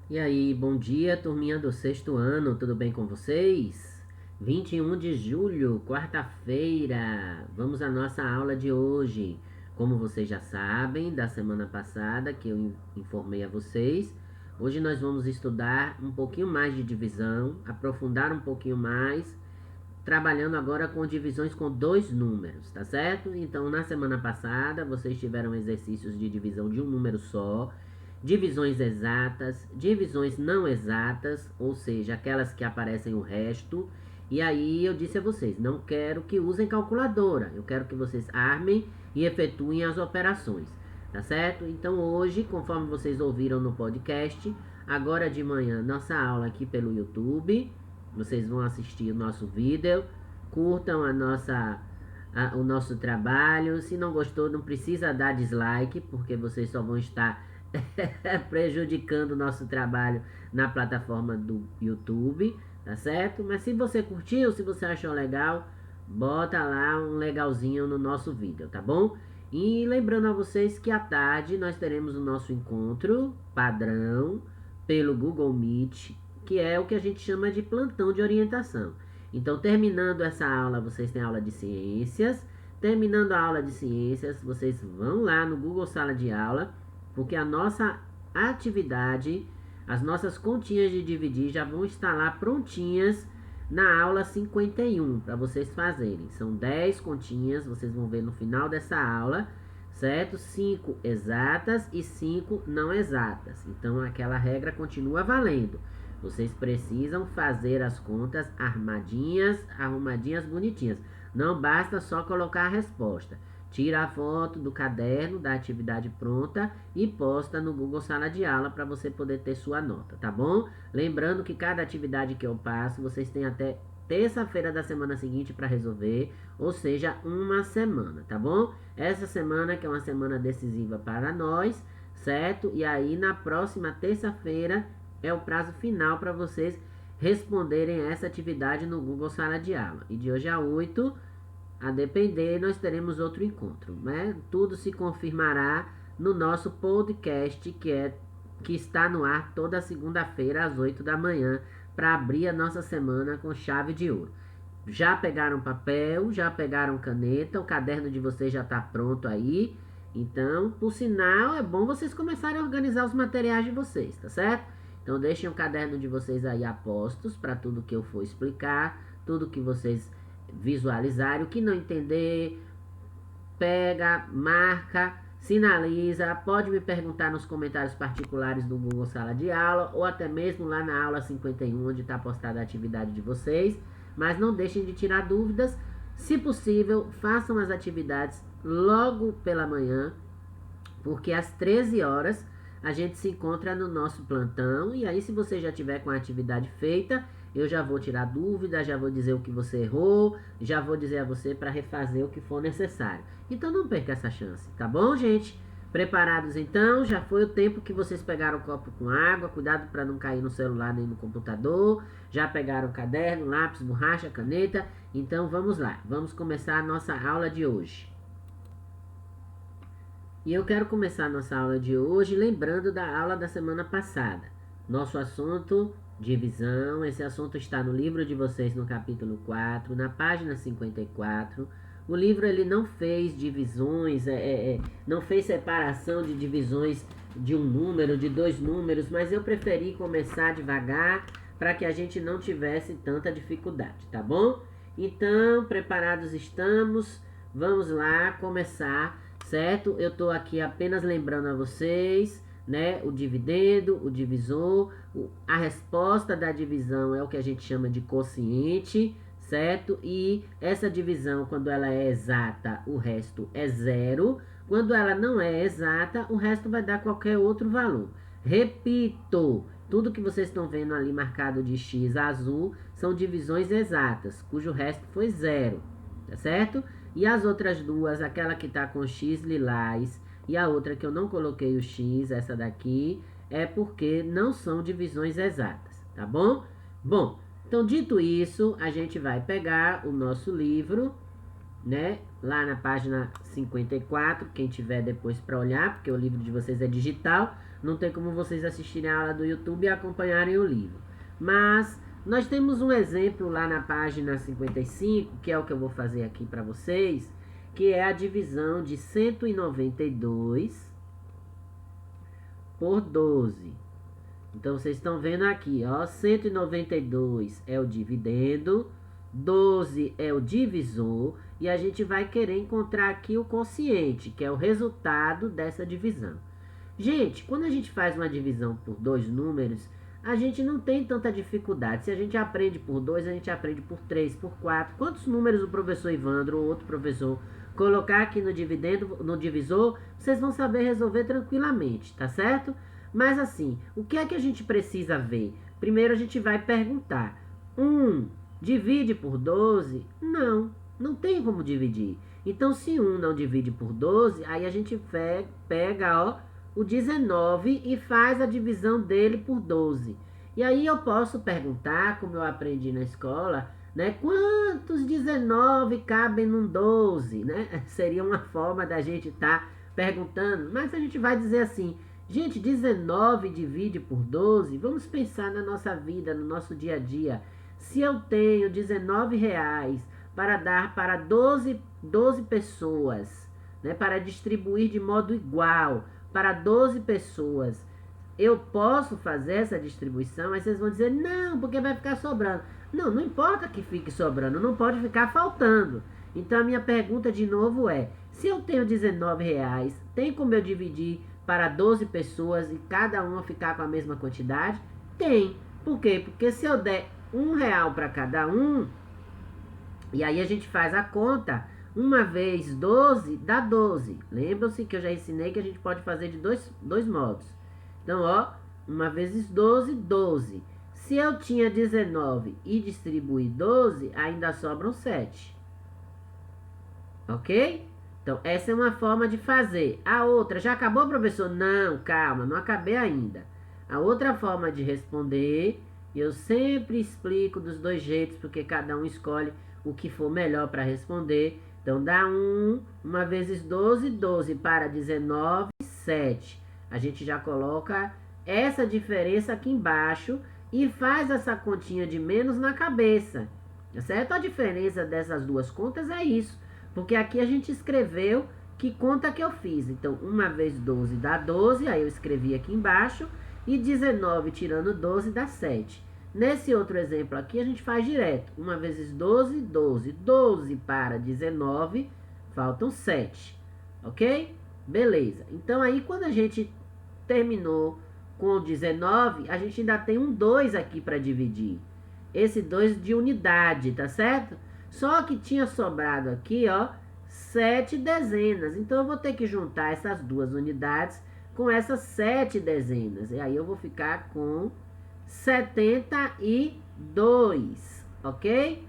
E aí, bom dia, turminha do sexto ano, tudo bem com vocês? 21 de julho, quarta-feira, vamos à nossa aula de hoje. Como vocês já sabem, da semana passada que eu informei a vocês, hoje nós vamos estudar um pouquinho mais de divisão, aprofundar um pouquinho mais, trabalhando agora com divisões com dois números, tá certo? Então, na semana passada, vocês tiveram exercícios de divisão de um número só, divisões exatas, divisões não exatas, ou seja, aquelas que aparecem o resto. E aí eu disse a vocês, não quero que usem calculadora, eu quero que vocês armem e efetuem as operações, tá certo? Então hoje, conforme vocês ouviram no podcast, agora de manhã, nossa aula aqui pelo YouTube, vocês vão assistir o nosso vídeo, curtam o nosso trabalho. Se não gostou, não precisa dar dislike, porque vocês só vão estar prejudicando o nosso trabalho na plataforma do YouTube, tá certo? Mas se você curtiu, se você achou legal, bota lá um legalzinho no nosso vídeo, tá bom? E lembrando a vocês que à tarde nós teremos o nosso encontro padrão pelo Google Meet, que é o que a gente chama de plantão de orientação. Então, terminando essa aula, vocês têm aula de ciências. Terminando a aula de ciências, vocês vão lá no Google Sala de Aula, porque a nossa atividade, as nossas continhas de dividir já vão estar lá prontinhas na aula 51 para vocês fazerem. São 10 continhas, vocês vão ver no final dessa aula, certo? 5 exatas e 5 não exatas. Então aquela regra continua valendo. Vocês precisam fazer as contas armadinhas, arrumadinhas, bonitinhas. Não basta só colocar a resposta. Tira a foto do caderno da atividade pronta e posta no Google Sala de Aula para você poder ter sua nota, tá bom? Lembrando que cada atividade que eu passo, vocês têm até terça-feira da semana seguinte para resolver, ou seja, uma semana, tá bom? Essa semana que é uma semana decisiva para nós, certo? E aí na próxima terça-feira é o prazo final para vocês responderem essa atividade no Google Sala de Aula. E de hoje a 8, a depender, nós teremos outro encontro, né? Tudo se confirmará no nosso podcast, que está no ar toda segunda-feira às 8 da manhã, para abrir a nossa semana com chave de ouro. Já pegaram papel, já pegaram caneta, o caderno de vocês já está pronto aí. Então, por sinal, é bom vocês começarem a organizar os materiais de vocês, tá certo? Então, deixem o caderno de vocês aí a postos para tudo que eu for explicar, tudo que vocês visualizarem. O que não entender, pega, marca, sinaliza, pode me perguntar nos comentários particulares do Google Sala de Aula ou até mesmo lá na aula 51, onde está postada a atividade de vocês. Mas não deixem de tirar dúvidas. Se possível, façam as atividades logo pela manhã, porque às 13 horas a gente se encontra no nosso plantão. E aí, se você já tiver com a atividade feita, eu já vou tirar dúvidas, já vou dizer o que você errou, já vou dizer a você para refazer o que for necessário. Então não perca essa chance, tá bom, gente? Preparados então? Já foi o tempo que vocês pegaram o copo com água, cuidado para não cair no celular nem no computador. Já pegaram o caderno, lápis, borracha, caneta. Então vamos lá, vamos começar a nossa aula de hoje. E eu quero começar a nossa aula de hoje lembrando da aula da semana passada. Nosso assunto, divisão. Esse assunto está no livro de vocês no capítulo 4, na página 54. O livro ele não fez divisões, não fez separação de divisões de um número, de dois números, mas eu preferi começar devagar para que a gente não tivesse tanta dificuldade, tá bom? Então, preparados estamos, vamos lá começar, certo? Eu estou aqui apenas lembrando a vocês, né? O dividendo, o divisor, a resposta da divisão é o que a gente chama de quociente, certo? E essa divisão, quando ela é exata, o resto é zero. Quando ela não é exata, o resto vai dar qualquer outro valor. Repito, tudo que vocês estão vendo ali marcado de X azul são divisões exatas, cujo resto foi zero, tá certo? E as outras duas, aquela que está com X lilás e a outra que eu não coloquei o X, essa daqui, é porque não são divisões exatas, tá bom? Bom, então dito isso, a gente vai pegar o nosso livro, né? Lá na página 54, quem tiver depois para olhar, porque o livro de vocês é digital, não tem como vocês assistirem a aula do YouTube e acompanharem o livro. Mas nós temos um exemplo lá na página 55, que é o que eu vou fazer aqui para vocês, que é a divisão de 192 por 12. Então, vocês estão vendo aqui, ó, 192 é o dividendo, 12 é o divisor, e a gente vai querer encontrar aqui o quociente, que é o resultado dessa divisão. Gente, quando a gente faz uma divisão por dois números, a gente não tem tanta dificuldade. Se a gente aprende por 2, a gente aprende por 3, por 4. Quantos números o professor Ivandro ou outro professor colocar aqui no divisor, vocês vão saber resolver tranquilamente, tá certo? Mas assim, o que é que a gente precisa ver? Primeiro a gente vai perguntar: 1 divide por 12? Não, não tem como dividir. Então, se 1 não divide por 12, aí a gente pega, ó, o 19 e faz a divisão dele por 12. E aí eu posso perguntar, como eu aprendi na escola, né, quantos 19 cabem num 12, né? Seria uma forma da gente estar perguntando, mas a gente vai dizer assim: gente, 19 divide por 12, vamos pensar na nossa vida, no nosso dia a dia. Se eu tenho 19 reais para dar para 12 pessoas, né, para distribuir de modo igual para 12 pessoas, eu posso fazer essa distribuição? Aí vocês vão dizer: não, porque vai ficar sobrando. Não, não importa que fique sobrando, não pode ficar faltando. Então a minha pergunta de novo é: se eu tenho 19 reais, tem como eu dividir para 12 pessoas e cada uma ficar com a mesma quantidade? Tem. Por quê? Porque se eu der R$ 1 para cada um, e aí a gente faz a conta, 1 vezes 12 dá 12. Lembram-se que eu já ensinei que a gente pode fazer de dois modos. Então, ó, 1 vezes 12, 12. Se eu tinha 19 e distribuí 12, ainda sobram 7. Ok? Então, essa é uma forma de fazer. A outra, já acabou, professor? Não, calma, não acabei ainda. A outra forma de responder, eu sempre explico dos dois jeitos, porque cada um escolhe o que for melhor para responder. Então, dá 1 vezes 12, 12 para 19, 7. A gente já coloca essa diferença aqui embaixo e faz essa continha de menos na cabeça. Tá certo? A diferença dessas duas contas é isso. Porque aqui a gente escreveu que conta que eu fiz. Então, 1 vezes 12 dá 12, aí eu escrevi aqui embaixo. E 19 tirando 12 dá 7. Nesse outro exemplo aqui, a gente faz direto. 1 vezes 12, 12. 12 para 19, faltam 7. Ok? Beleza. Então, aí, quando a gente terminou com 19, a gente ainda tem um 2 aqui para dividir. Esse 2 de unidade, tá certo? Só que tinha sobrado aqui, ó, 7 dezenas. Então, eu vou ter que juntar essas duas unidades com essas 7 dezenas. E aí eu vou ficar com 72, ok?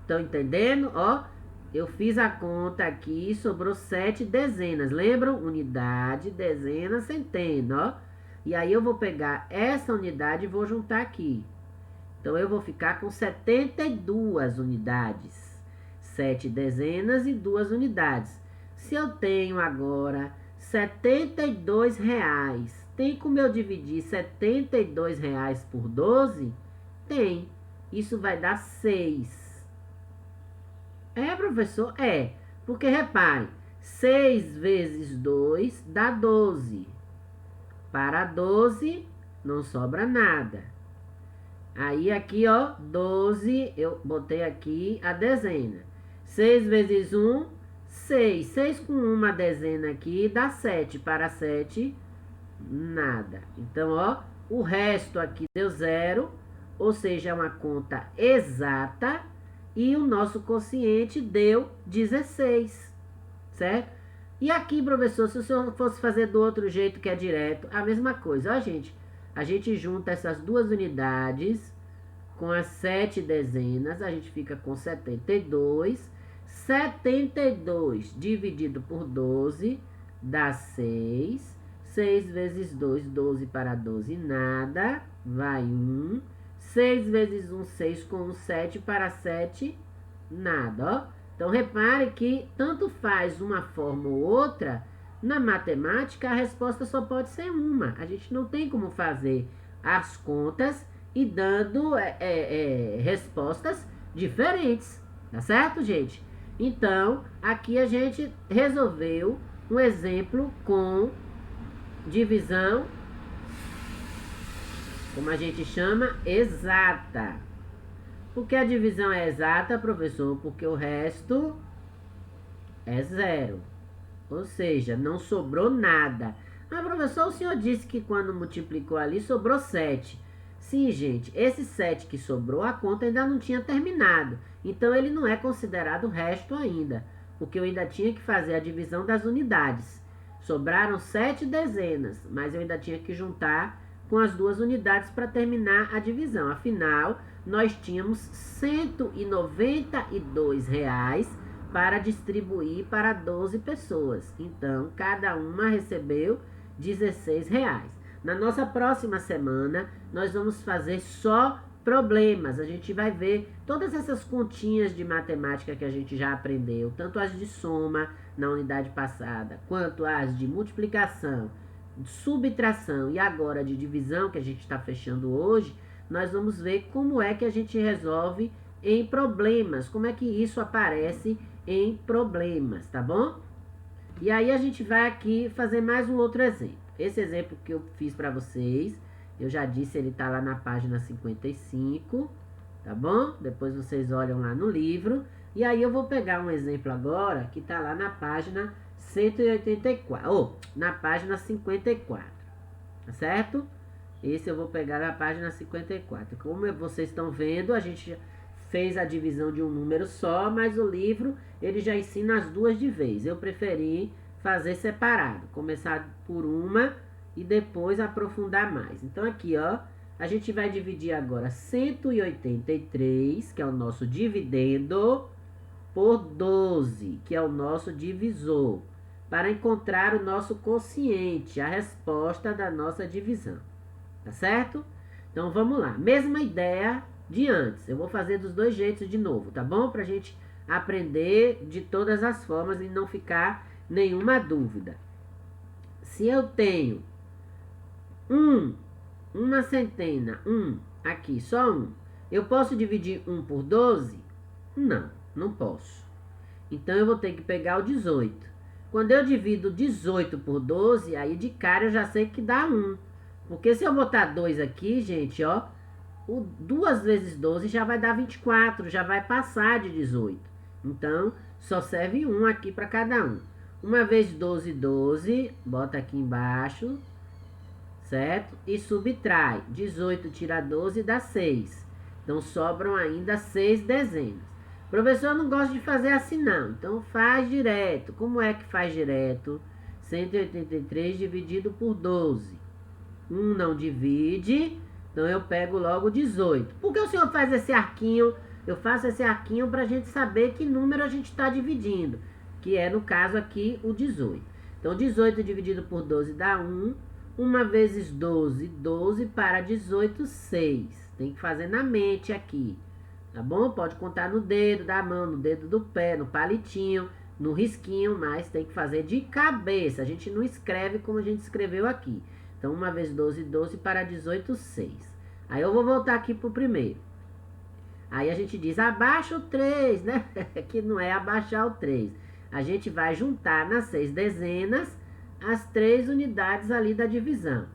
Estão entendendo? Ó, eu fiz a conta aqui, sobrou 7 dezenas. Lembram? Unidade, dezena, centena, ó. E aí eu vou pegar essa unidade e vou juntar aqui. Então, eu vou ficar com 72 unidades. 7 dezenas e 2 unidades. Se eu tenho agora 72 reais, tem como eu dividir 72 reais por 12? Tem. Isso vai dar 6. É, professor? É. Porque, repare, 6 vezes 2 dá 12. Para 12, não sobra nada. Aí aqui, ó, 12, eu botei aqui a dezena. 6 vezes 1, 6. 6 com uma dezena aqui dá 7. Para 7, nada. Então, ó, o resto aqui deu 0, ou seja, é uma conta exata. E o nosso quociente deu 16, certo? E aqui, professor, se o senhor fosse fazer do outro jeito que é direto, a mesma coisa. Ó, gente, a gente junta essas duas unidades com as 7 dezenas, a gente fica com 72. 72 dividido por 12 dá 6. 6 vezes 2, 12 para 12, nada, vai 1. 6 vezes 1, 6 com 1, 7 para 7, nada, ó. Então, repare que tanto faz uma forma ou outra, na matemática a resposta só pode ser uma. A gente não tem como fazer as contas e dando respostas diferentes, tá certo, gente? Então, aqui a gente resolveu um exemplo com divisão, como a gente chama, exata. Por que a divisão é exata, professor? Porque o resto é zero. Ou seja, não sobrou nada. Ah, professor, o senhor disse que quando multiplicou ali sobrou 7. Sim, gente, esse 7 que sobrou, a conta ainda não tinha terminado. Então ele não é considerado resto ainda. Porque eu ainda tinha que fazer a divisão das unidades. Sobraram 7 dezenas, mas eu ainda tinha que juntar com as 2 unidades para terminar a divisão. Afinal, nós tínhamos R$ 192 para distribuir para 12 pessoas. Então, cada uma recebeu R$ 16. Na nossa próxima semana, nós vamos fazer só problemas. A gente vai ver todas essas continhas de matemática que a gente já aprendeu, tanto as de soma na unidade passada, quanto as de multiplicação, subtração e agora de divisão, que a gente está fechando hoje. Nós vamos ver como é que a gente resolve em problemas, como é que isso aparece em problemas, tá bom? E aí a gente vai aqui fazer mais um outro exemplo. Esse exemplo que eu fiz para vocês, eu já disse, ele tá lá na página 55, tá bom? Depois vocês olham lá no livro. E aí eu vou pegar um exemplo agora que tá lá na página 184, ou na página 54, tá certo? Esse eu vou pegar na página 54. Como vocês estão vendo, a gente fez a divisão de um número só, mas o livro ele já ensina as duas de vez. Eu preferi fazer separado, começar por uma e depois aprofundar mais. Então aqui, ó, a gente vai dividir agora 183, que é o nosso dividendo, por 12, que é o nosso divisor, para encontrar o nosso quociente, a resposta da nossa divisão. Tá certo? Então vamos lá. Mesma ideia de antes. Eu vou fazer dos dois jeitos de novo, tá bom? Pra gente aprender de todas as formas e não ficar nenhuma dúvida. Se eu tenho uma centena, aqui, só eu posso dividir 1 por 12? Não, não posso. Então eu vou ter que pegar o 18. Quando eu divido 18 por 12, aí de cara eu já sei que dá 1. Porque se eu botar 2 aqui, gente, ó, 2 vezes 12 já vai dar 24, já vai passar de 18. Então, só serve 1 aqui para cada um. 1 vezes 12, 12, bota aqui embaixo, certo? E subtrai. 18 tira 12 dá 6. Então, sobram ainda 6 dezenas. Professor, eu não gosto de fazer assim não, então faz direto. Como é que faz direto? 183 dividido por 12. 1 não divide, então eu pego logo 18. Por que o senhor faz esse arquinho? Eu faço esse arquinho para a gente saber que número a gente está dividindo, que é no caso aqui o 18. Então 18 dividido por 12 dá 1. 1 vezes 12, 12 para 18, 6. Tem que fazer na mente aqui, tá bom? Pode contar no dedo da mão, no dedo do pé, no palitinho, no risquinho, mas tem que fazer de cabeça. A gente não escreve como a gente escreveu aqui. Então, 1 vezes 12, 12 para 18, 6. Aí eu vou voltar aqui pro primeiro. Aí a gente diz, abaixa o 3, né? Que não é abaixar o 3. A gente vai juntar nas 6 dezenas as 3 unidades ali da divisão.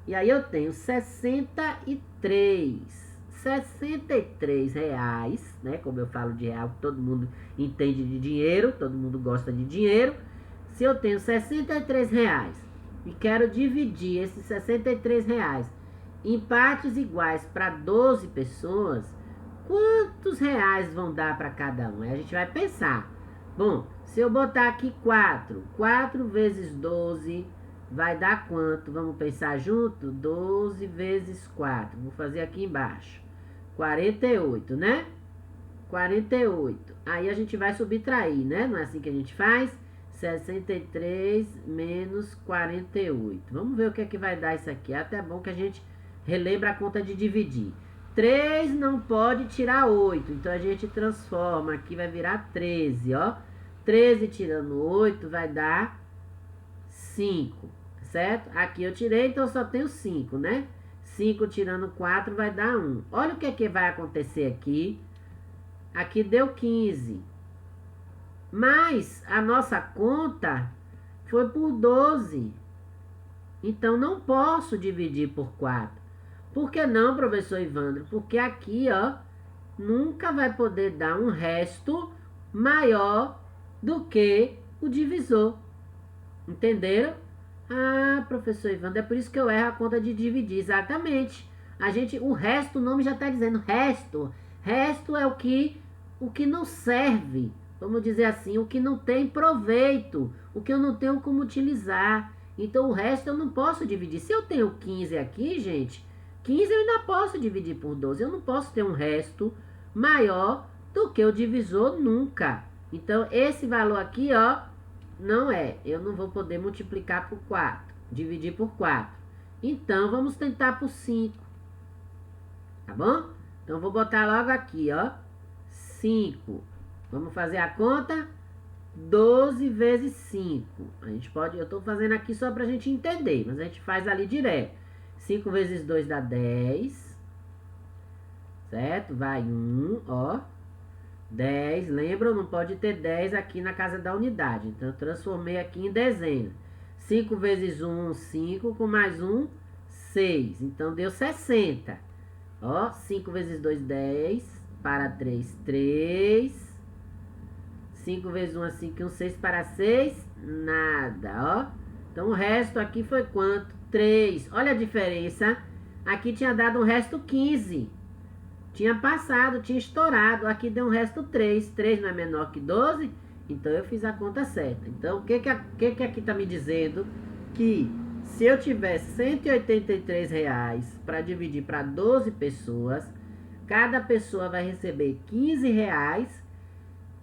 E aí eu tenho 63. 63 reais, né? Como eu falo de real, todo mundo entende de dinheiro, todo mundo gosta de dinheiro. Se eu tenho 63 reais e quero dividir esses 63 reais em partes iguais para 12 pessoas, quantos reais vão dar para cada um? Aí a gente vai pensar. Bom, se eu botar aqui 4, 4 vezes 12 vai dar quanto? Vamos pensar junto? 12 vezes 4. Vou fazer aqui embaixo. 48, né? 48. Aí a gente vai subtrair, né? Não é assim que a gente faz? 63 menos 48. Vamos ver o que é que vai dar isso aqui. É até bom que a gente relembra a conta de dividir. 3 não pode tirar 8. Então a gente transforma. Aqui vai virar 13, ó. 13 tirando 8 vai dar 5, certo? Aqui eu tirei, então só tenho 5, né? 5 tirando 4 vai dar 1. Olha o que vai acontecer aqui. Aqui deu 15. Mas a nossa conta foi por 12. Então não posso dividir por 4. Por que não, professor Ivandro? Porque aqui, ó, nunca vai poder dar um resto maior do que o divisor. Entenderam? Ah, professor Ivandro, é por isso que eu erro a conta de dividir. Exatamente. O resto, o nome já está dizendo resto. Resto é o que não serve. Vamos dizer assim, o que não tem proveito. O que eu não tenho como utilizar. Então, o resto eu não posso dividir. Se eu tenho 15 aqui, gente, 15 eu ainda posso dividir por 12. Eu não posso ter um resto maior do que o divisor nunca. Então, esse valor aqui, ó, não é. Eu não vou poder multiplicar por 4. Dividir por 4. Então, vamos tentar por 5. Tá bom? Então, vou botar logo aqui, ó. 5. Vamos fazer a conta. 12 vezes 5. A gente pode... Eu estou fazendo aqui só para a gente entender. Mas a gente faz ali direto. 5 vezes 2 dá 10. Certo? Vai 1, ó. 10. Lembram? Não pode ter 10 aqui na casa da unidade. Então, eu transformei aqui em dezena. 5 vezes 1, 5. Com mais 1, 6. Então, deu 60. Ó. 5 vezes 2, 10. Para 3, 3. 5 vezes 1 é 5 e 1, 6 para 6, nada, ó. Então, o resto aqui foi quanto? 3. Olha a diferença. Aqui tinha dado um resto 15. Tinha passado, tinha estourado. Aqui deu um resto 3. 3 não é menor que 12? Então, eu fiz a conta certa. Então, o que aqui está me dizendo? Que se eu tivesse R$183 para dividir para 12 pessoas, cada pessoa vai receber R$15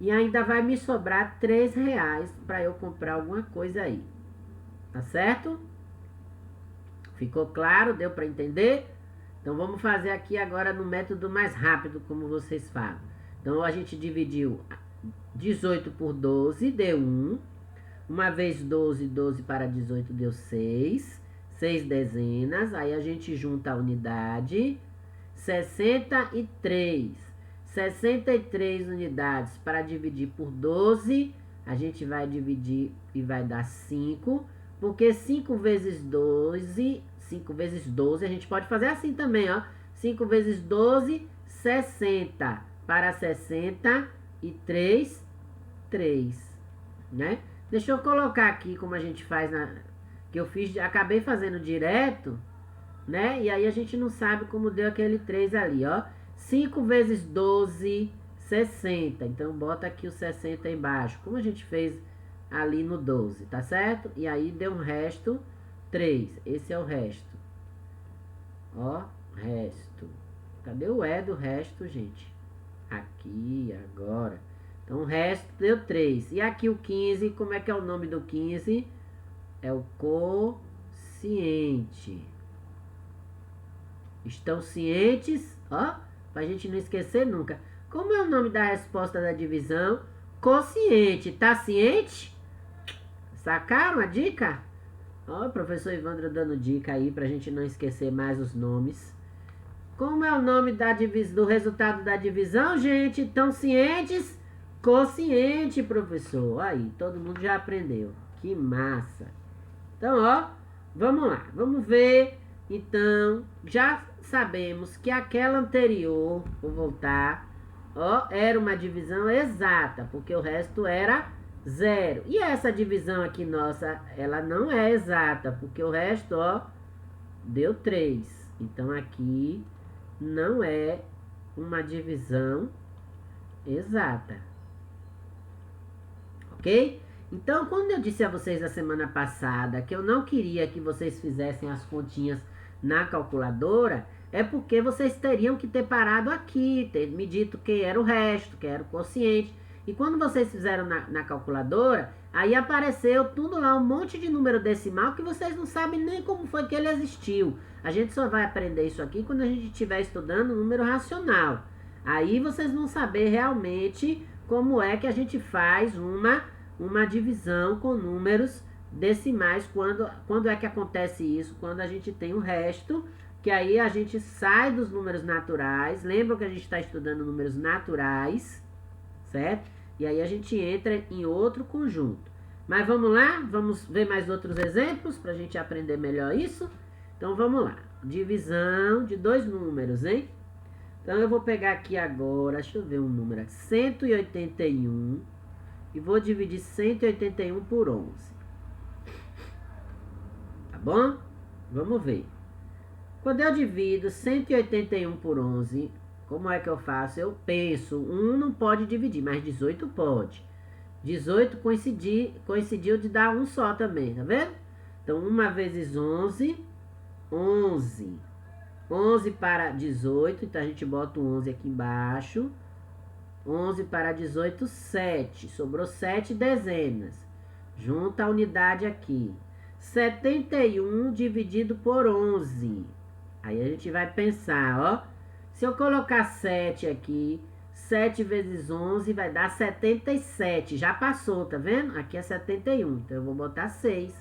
e ainda vai me sobrar R$3 para eu comprar alguma coisa aí. Tá certo? Ficou claro? Deu para entender? Então, vamos fazer aqui agora no método mais rápido, como vocês falam. Então, a gente dividiu 18 por 12, deu 1. Uma vez 12, 12 para 18 deu 6. 6 dezenas. Aí, a gente junta a unidade. 63. 63 unidades para dividir por 12. A gente vai dividir e vai dar 5. Porque 5 vezes 12... 5 vezes 12, a gente pode fazer assim também, ó. 5 vezes 12, 60. Para 63, 3. Né? Deixa eu colocar aqui como a gente faz que eu fiz, acabei fazendo direto, né? E aí a gente não sabe como deu aquele 3 ali, ó. 5 vezes 12, 60. Então, bota aqui o 60 embaixo, como a gente fez ali no 12, tá certo? E aí deu um resto 3. Esse é o resto. Ó, resto. Cadê o E do resto, gente? Aqui, agora. Então, o resto deu 3. E aqui o 15, como é que é o nome do 15? É o quociente. Estão cientes? Ó, pra gente não esquecer nunca. Como é o nome da resposta da divisão? Quociente. Tá ciente? Sacaram a dica? Ó, o professor Ivandro dando dica aí pra gente não esquecer mais os nomes. Como é o nome do resultado da divisão, gente? Estão cientes? Quociente, professor. Aí, todo mundo já aprendeu. Que massa. Então, ó, vamos lá. Vamos ver. Então, já sabemos que aquela anterior, vou voltar, ó, era uma divisão exata, porque o resto era 0. E essa divisão aqui nossa, ela não é exata, porque o resto, ó, deu 3. Então, aqui não é uma divisão exata. Ok? Então, quando eu disse a vocês a semana passada que eu não queria que vocês fizessem as continhas na calculadora, é porque vocês teriam que ter parado aqui, ter me dito que era o resto, que era o quociente. E quando vocês fizeram na calculadora, Aí apareceu tudo lá, um monte de número decimal que vocês não sabem nem como foi que ele existiu. A gente só vai aprender isso aqui quando a gente estiver estudando número racional. Aí vocês vão saber realmente como é que a gente faz uma divisão com números decimais, quando é que acontece isso, quando a gente tem o resto, que aí a gente sai dos números naturais. Lembram que a gente está estudando números naturais, certo? E aí a gente entra em outro conjunto. Mas vamos lá, vamos ver mais outros exemplos para a gente aprender melhor isso. Então vamos lá, divisão de dois números, hein? Então eu vou pegar aqui agora, deixa eu ver um número aqui, 181, e vou dividir 181 por 11. Tá bom? Vamos ver. Quando eu divido 181 por 11, como é que eu faço? Eu penso, 1 não pode dividir, mas 18 pode. 18 coincidiu de dar um só também, tá vendo? Então, 1 vezes 11, 11. 11 para 18, então a gente bota o 11 aqui embaixo. 11 para 18, 7. Sobrou 7 dezenas. Junta a unidade aqui. 71 dividido por 11. Aí a gente vai pensar, ó. Se eu colocar 7 aqui, 7 vezes 11 vai dar 77. Já passou, tá vendo? Aqui é 71, então eu vou botar 6.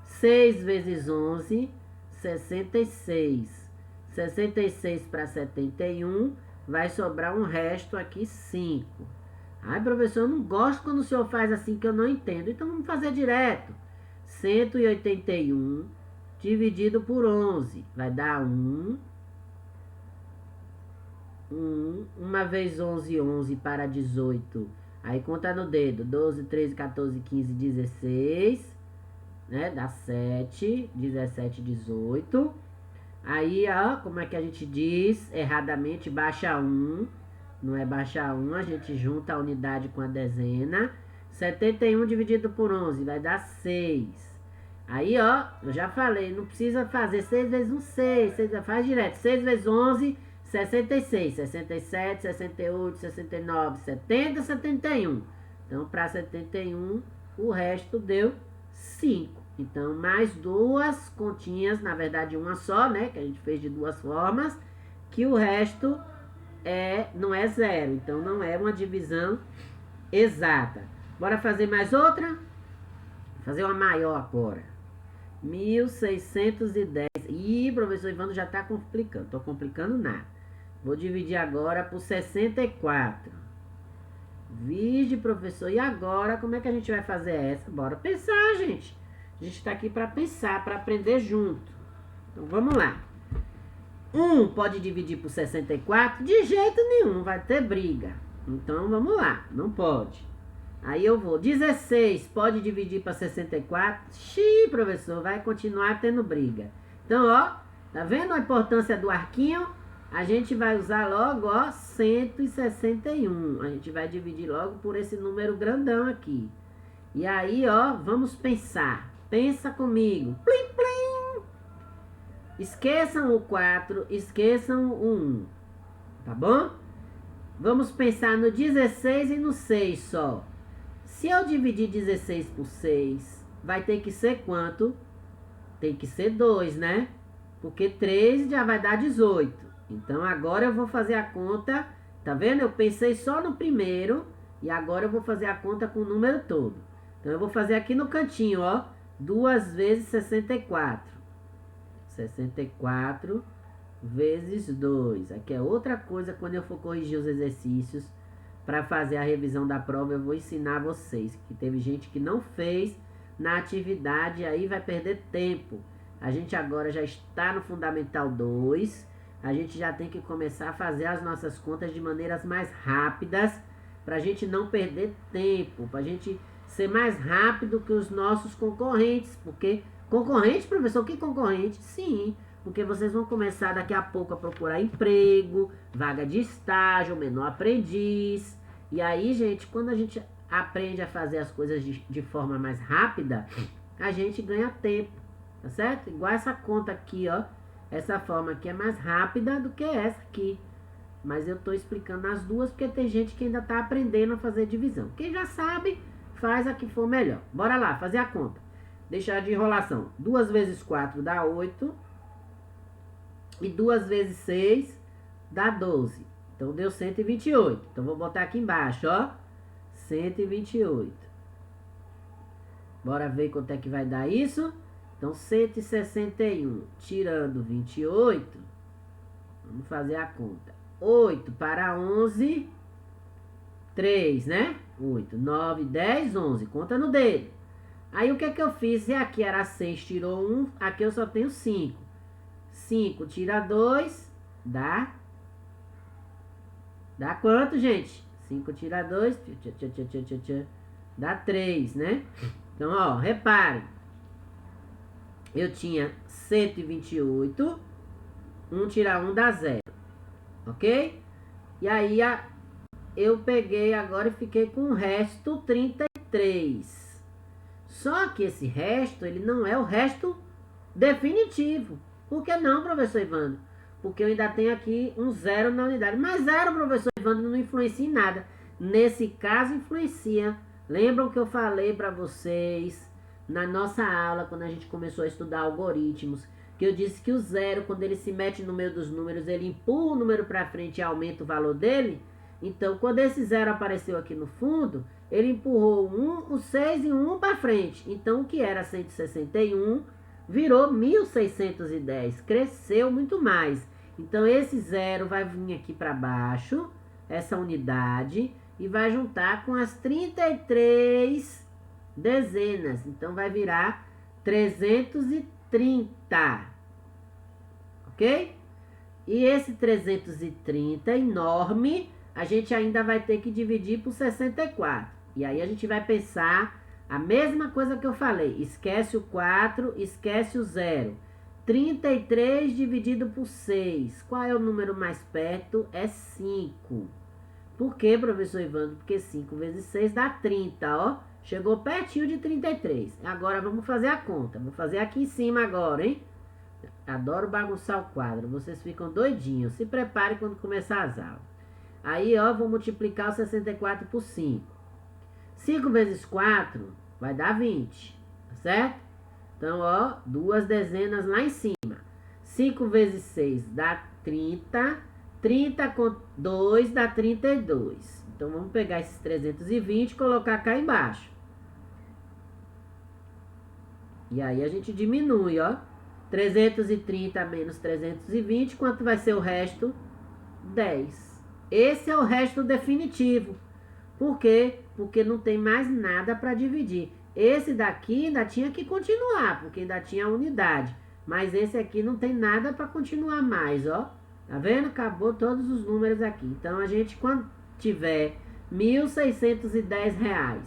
6 vezes 11, 66. 66 para 71, vai sobrar um resto aqui, 5. Ai, professor, eu não gosto quando o senhor faz assim que eu não entendo. Então vamos fazer direto. 181 dividido por 11 vai dar 1. 1 vezes 11, 11 para 18. Aí conta no dedo. 12, 13, 14, 15, 16. Né? Dá 7. 17, 18. Aí, ó, como é que a gente diz? Erradamente, baixa 1. Não é baixar 1, a gente junta a unidade com a dezena. 71 dividido por 11 vai dar 6. Aí, ó, eu já falei, não precisa fazer 6 vezes 1, 6. Faz direto. 6 vezes 11, 66. 67, 68, 69, 70, 71. Então, para 71, o resto deu 5. Então, mais duas continhas, na verdade uma só, né? Que a gente fez de duas formas, que o resto não é zero. Então, não é uma divisão exata. Bora fazer mais outra? Vou fazer uma maior agora. 1610. Ih, professor Ivandro já está complicando. Estou complicando nada. Vou dividir agora por 64. Vige, professor. E agora, como é que a gente vai fazer essa? Bora pensar, gente. A gente está aqui para pensar, para aprender junto. Então, vamos lá. 1 pode dividir por 64? De jeito nenhum, vai ter briga. Então, vamos lá. Não pode. Aí eu vou. 16 pode dividir para 64? Xiii, professor, vai continuar tendo briga. Então, ó, tá vendo a importância do arquinho? A gente vai usar logo, ó, 161. A gente vai dividir logo por esse número grandão aqui. E aí, ó, vamos pensar. Pensa comigo. Plim, plim. Esqueçam o 4, esqueçam o 1. Tá bom? Vamos pensar no 16 e no 6 só. Se eu dividir 16 por 6, vai ter que ser quanto? Tem que ser 2, né? Porque 3 já vai dar 18. Então, agora eu vou fazer a conta. Tá vendo? Eu pensei só no primeiro. E agora eu vou fazer a conta com o número todo. Então, eu vou fazer aqui no cantinho, ó. 2 vezes 64. 64 vezes 2. Aqui é outra coisa quando eu for corrigir os exercícios. Para fazer a revisão da prova, eu vou ensinar vocês. Que teve gente que não fez na atividade, aí vai perder tempo. A gente agora já está no Fundamental 2. A gente já tem que começar a fazer as nossas contas de maneiras mais rápidas. Para a gente não perder tempo. Para a gente ser mais rápido que os nossos concorrentes. Porque concorrente, professor, que concorrente? Sim, porque vocês vão começar daqui a pouco a procurar emprego, vaga de estágio, menor aprendiz. E aí, gente, quando a gente aprende a fazer as coisas de forma mais rápida, a gente ganha tempo, tá certo? Igual essa conta aqui, ó. Essa forma aqui é mais rápida do que essa aqui. Mas eu tô explicando as duas porque tem gente que ainda tá aprendendo a fazer divisão. Quem já sabe, faz a que for melhor. Bora lá, fazer a conta. Deixar de enrolação. 2 vezes 4 dá 8. E 2 vezes 6 dá 12. Então deu 128. Então vou botar aqui embaixo, ó. 128. Bora ver quanto é que vai dar isso. Então 161 tirando 28. Vamos fazer a conta. 8 para 11. 3, né? 8, 9, 10, 11. Conta no dedo. Aí o que é que eu fiz? E aqui era 6, tirou 1. Aqui eu só tenho 5. 5 tira 2. Dá quanto, gente? 5 tira 2. Dá 3, né? Então, ó, reparem. Eu tinha 128. 1 tira 1 dá 0. Ok? E aí, eu peguei agora e fiquei com o resto 33. Só que esse resto, ele não é o resto definitivo. Por que não, professor Evandro? Porque eu ainda tenho aqui um 0 na unidade. Mas 0, professor Evandro, não influencia em nada. Nesse caso, influencia. Lembram que eu falei para vocês na nossa aula, quando a gente começou a estudar algoritmos, que eu disse que o 0, quando ele se mete no meio dos números, ele empurra o número para frente e aumenta o valor dele? Então, quando esse 0 apareceu aqui no fundo, ele empurrou o 6 e o 1 para frente. Então, o que era 161 virou 1610. Cresceu muito mais. Então, esse 0 vai vir aqui para baixo, essa unidade, e vai juntar com as 33 dezenas. Então, vai virar 330. Ok? E esse 330 enorme, a gente ainda vai ter que dividir por 64. E aí a gente vai pensar a mesma coisa que eu falei. Esquece o 4, esquece o 0. 33 dividido por 6. Qual é o número mais perto? É 5. Por quê, professor Evandro? Porque 5 vezes 6 dá 30, ó. Chegou pertinho de 33. Agora vamos fazer a conta. Vou fazer aqui em cima agora, hein? Adoro bagunçar o quadro. Vocês ficam doidinhos. Se prepare quando começar as aulas. Aí, ó, vou multiplicar o 64 por 5. 5 vezes 4 vai dar 20, tá certo? Então, ó, 2 dezenas lá em cima. 5 vezes 6 dá 30. 30 com 2 dá 32. Então, vamos pegar esses 320 e colocar cá embaixo. E aí, a gente diminui, ó. 330 menos 320, quanto vai ser o resto? 10. Esse é o resto definitivo. Por quê? Porque não tem mais nada para dividir. Esse daqui ainda tinha que continuar, porque ainda tinha a unidade. Mas esse aqui não tem nada para continuar mais, ó. Tá vendo? Acabou todos os números aqui. Então, a gente, quando tiver R$1.610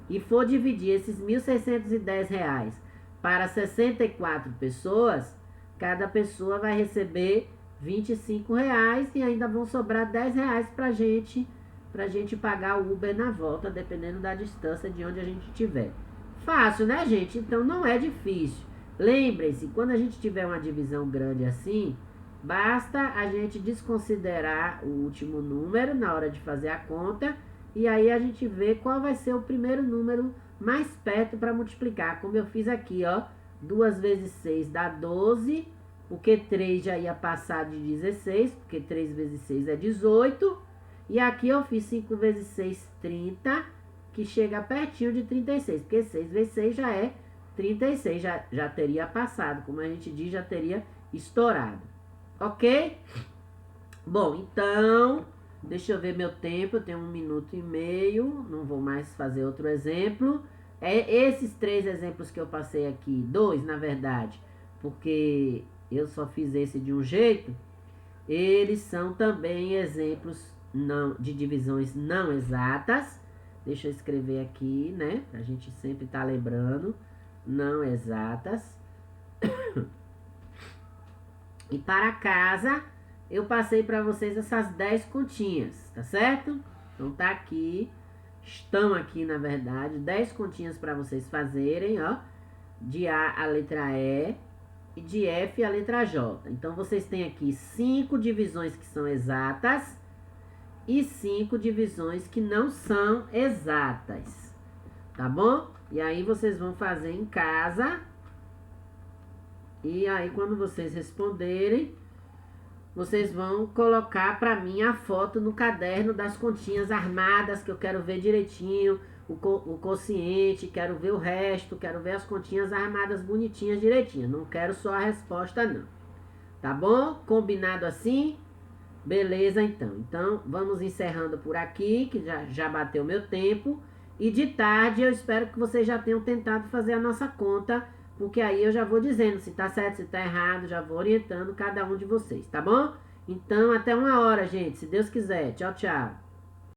e for dividir esses R$1.610 para 64 pessoas, cada pessoa vai receber R$25 e ainda vão sobrar R$10 pra gente pagar o Uber na volta, dependendo da distância de onde a gente estiver. Fácil, né, gente? Então não é difícil. Lembrem-se, quando a gente tiver uma divisão grande assim, basta a gente desconsiderar o último número na hora de fazer a conta e aí a gente vê qual vai ser o primeiro número mais perto para multiplicar. Como eu fiz aqui, ó. 2 vezes 6 dá 12, porque 3 já ia passar de 16, porque 3 vezes 6 é 18. E aqui eu fiz 5 vezes 6, 30, que chega pertinho de 36, porque 6 vezes 6 já é 36, já teria passado, como a gente diz, já teria estourado. Ok? Bom, então, deixa eu ver meu tempo, eu tenho 1 minuto e meio, não vou mais fazer outro exemplo. Esses 3 exemplos que eu passei aqui, 2 na verdade, porque eu só fiz esse de um jeito, eles são também exemplos de divisões não exatas. Deixa eu escrever aqui, né, pra gente sempre estar lembrando, não exatas. E para casa, eu passei para vocês essas 10 continhas, tá certo? Então tá aqui, estão aqui na verdade, 10 continhas para vocês fazerem, ó. De A a letra E e de F a letra J. Então vocês têm aqui 5 divisões que são exatas e 5 divisões que não são exatas. tá bom? E aí vocês vão fazer em casa. E aí quando vocês responderem, vocês vão colocar pra mim a foto no caderno das continhas armadas, que eu quero ver direitinho o quociente, quero ver o resto, quero ver as continhas armadas bonitinhas direitinho. Não quero só a resposta não. Tá bom? Combinado assim? Beleza então. Então vamos encerrando por aqui, que já bateu meu tempo. E de tarde eu espero que vocês já tenham tentado fazer a nossa conta, porque aí eu já vou dizendo se tá certo, se tá errado, já vou orientando cada um de vocês, tá bom? Então até uma hora, gente, se Deus quiser. Tchau, tchau.